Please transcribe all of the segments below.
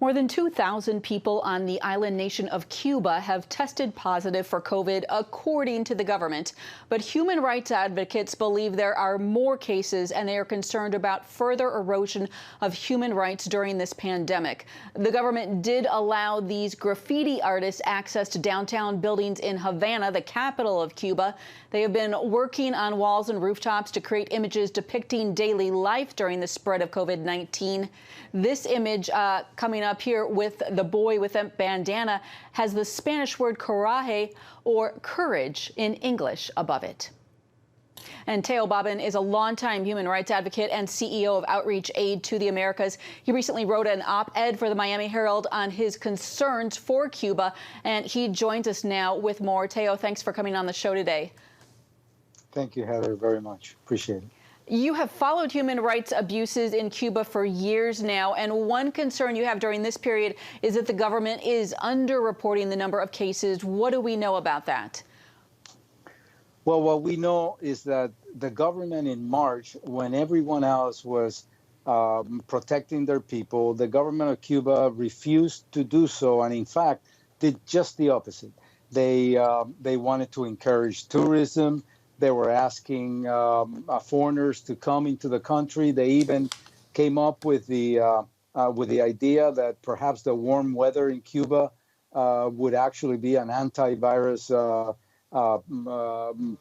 More than 2,000 people on the island nation of Cuba have tested positive for COVID, according to the government. But human rights advocates believe there are more cases, and they are concerned about further erosion of human rights during this pandemic. The government did allow these graffiti artists access to downtown buildings in Havana, the capital of Cuba. They have been working on walls and rooftops to create images depicting daily life during the spread of COVID-19. This image coming up here with the boy with a bandana has the Spanish word coraje, or courage in English, above it. And Teo Babin is a longtime human rights advocate and CEO of Outreach Aid to the Americas. He recently wrote an op-ed for the Miami Herald on his concerns for Cuba, and he joins us now with more. Teo, thanks for coming on the show today. Thank you, Heather, very much. Appreciate it. You have followed human rights abuses in Cuba for years now, and one concern you have during this period is that the government is underreporting the number of cases. What do we know about that? Well, what we know is that the government in March, when everyone else was protecting their people, the government of Cuba refused to do so, and in fact, did just the opposite. They wanted to encourage tourism. They were asking foreigners to come into the country. They even came up with the idea that perhaps the warm weather in Cuba would actually be an antivirus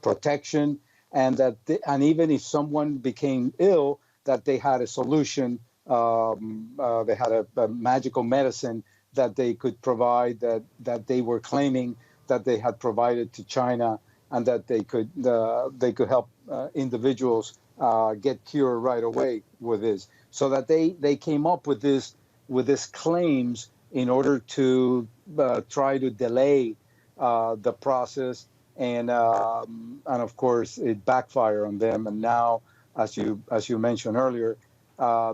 protection, and that and even if someone became ill, that they had a solution. They had a magical medicine that they could provide, that they were claiming that they had provided to China, and that they could help individuals get cured right away with this. So that they came up with this claims in order to try to delay the process, and of course it backfired on them. And now, as you mentioned earlier,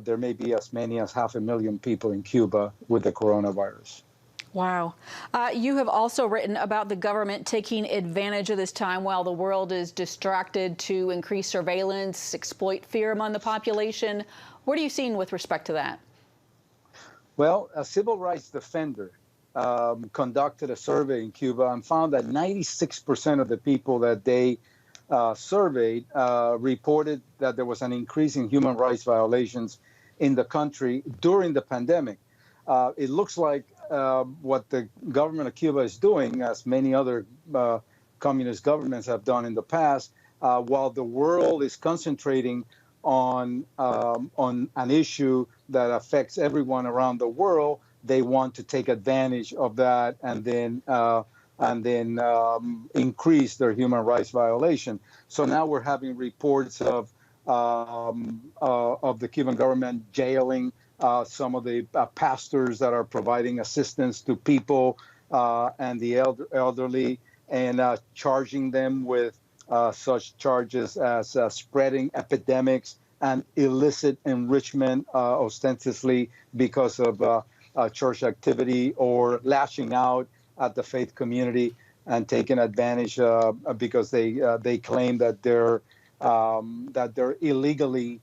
there may be as many as 500,000 people in Cuba with the coronavirus. Wow. You have also written about the government taking advantage of this time while the world is distracted to increase surveillance, exploit fear among the population. What are you seeing with respect to that? Well, a civil rights defender conducted a survey in Cuba and found that 96% of the people that they surveyed reported that there was an increase in human rights violations in the country during the pandemic. It looks like what the government of Cuba is doing, as many other communist governments have done in the past, while the world is concentrating on an issue that affects everyone around the world, they want to take advantage of that and then increase their human rights violation. So now we're having reports of the Cuban government jailing some of the pastors that are providing assistance to people and the elderly, and charging them with such charges as spreading epidemics and illicit enrichment, ostensibly because of church activity, or lashing out at the faith community and taking advantage because they claim that they're illegally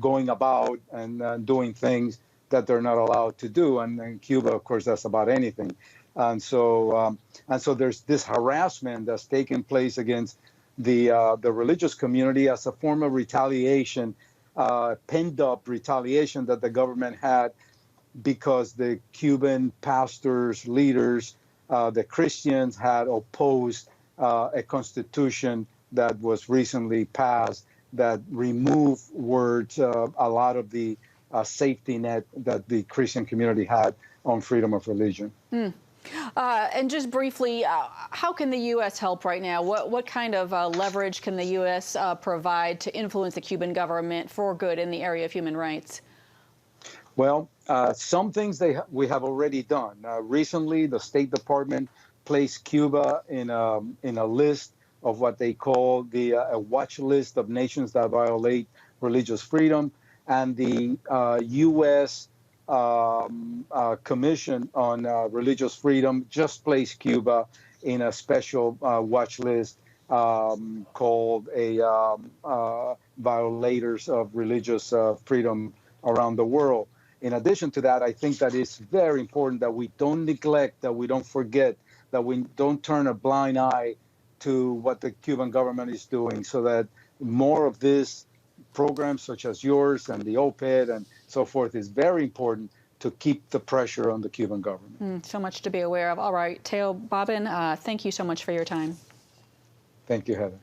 going about and doing things that they're not allowed to do. And in Cuba, of course, that's about anything. And so there's this harassment that's taking place against the religious community as a form of retaliation, pent up retaliation that the government had because the Cuban pastors, leaders, the Christians had opposed a constitution that was recently passed that removed words, a lot of the safety net that the Christian community had on freedom of religion. And just briefly, how can the U.S. help right now? What kind of leverage can the U.S. Provide to influence the Cuban government for good in the area of human rights? Well, some things we have already done. Recently, the State Department placed Cuba in a list of what they call a watch list of nations that violate religious freedom, and the U.S. Commission on Religious Freedom just placed Cuba in a special watch list called violators of religious freedom around the world. in addition to that, I think that it's very important that we don't neglect, that we don't forget, that we don't turn a blind eye to what the Cuban government is doing, so that more of this programs such as yours and the OPED and so forth is very important to keep the pressure on the Cuban government. So much to be aware of. All right, Teo Bobbin, thank you so much for your time. Thank you, Heather.